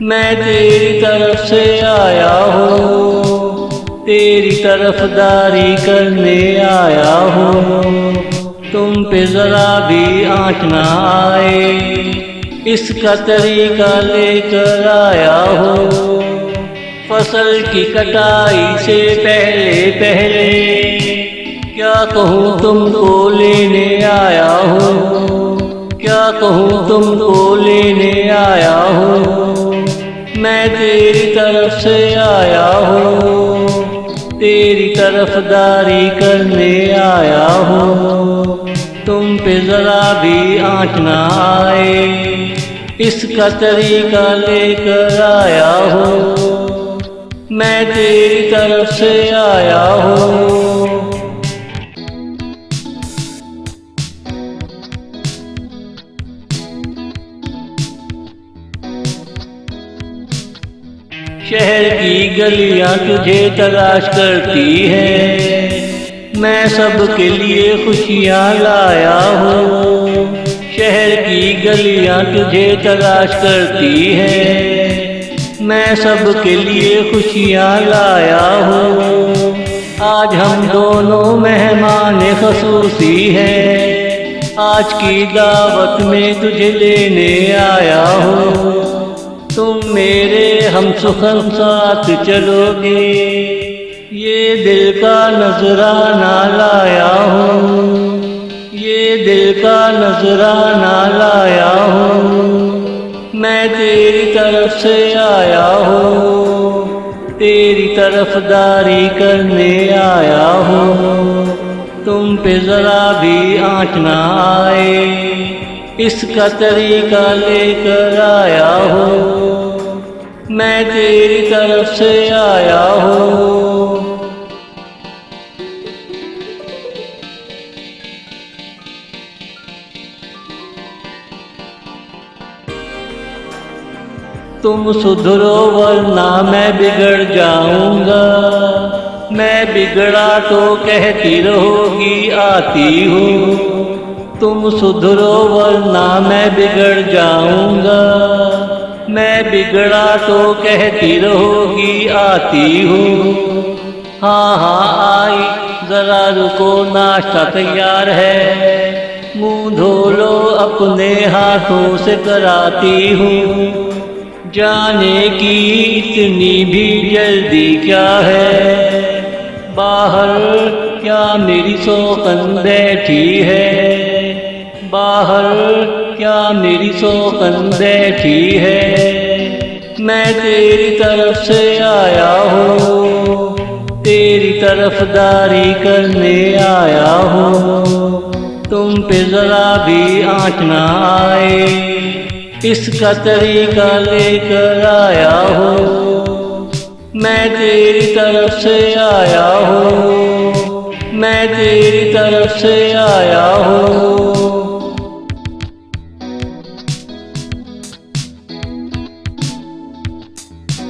मैं तेरी तरफ से आया हूँ, तेरी तरफदारी करने आया हूँ। तुम पे जरा भी आँच ना आए, इसका तरीका लेकर आया हूँ। फसल की कटाई से पहले पहले क्या कहूँ तुमको लेने आया हूँ, क्या कहूँ तुमको लेने आया हूँ। मैं तेरी तरफ से आया हूँ, तेरी तरफदारी करने आया हूँ। तुम पे जरा भी आँच ना आए, इसका तरीका लेकर आया हूँ। मैं तेरी तरफ से आया हूँ। शहर की गलियां तुझे तलाश करती है, मैं सबके लिए खुशियाँ लाया हूँ। शहर की गलियां तुझे तलाश करती है, मैं सबके लिए खुशियाँ लाया हूँ। आज हम दोनों मेहमान खसूसी हैं, आज की दावत में तुझे लेने आया हूँ। तुम मेरे हम सुखम साथ चलोगे, ये दिल का नजराना लाया हूँ, ये दिल का नजराना लाया हूँ। मैं तेरी तरफ से आया हूँ, तेरी तरफदारी करने आया हूँ। तुम पे जरा भी आँच ना आए, इसका तरीका लेकर आया हूँ। मैं तेरी तरफ से आया हूँ। तुम सुधरो वरना मैं बिगड़ जाऊंगा, मैं बिगड़ा तो कहती रहोगी आती हूँ। तुम सुधरो वरना मैं बिगड़ जाऊंगा, मैं बिगड़ा तो कहती रहोगी आती हूँ। हाँ हाँ आई जरा रुको, नाश्ता तैयार है, मुँह धो लो अपने हाथों से कराती हूँ। जाने की इतनी भी जल्दी क्या है, बाहर क्या मेरी सौकन बैठी है, बाहर क्या मेरी सौकन बैठी है। मैं तेरी तरफ से आया हूँ, तेरी तरफदारी करने आया हूँ। तुम पे जरा भी आँच ना आए, इसका तरीका लेकर आया हूँ। मैं तेरी तरफ से आया हूँ, मैं तेरी तरफ से आया हूँ।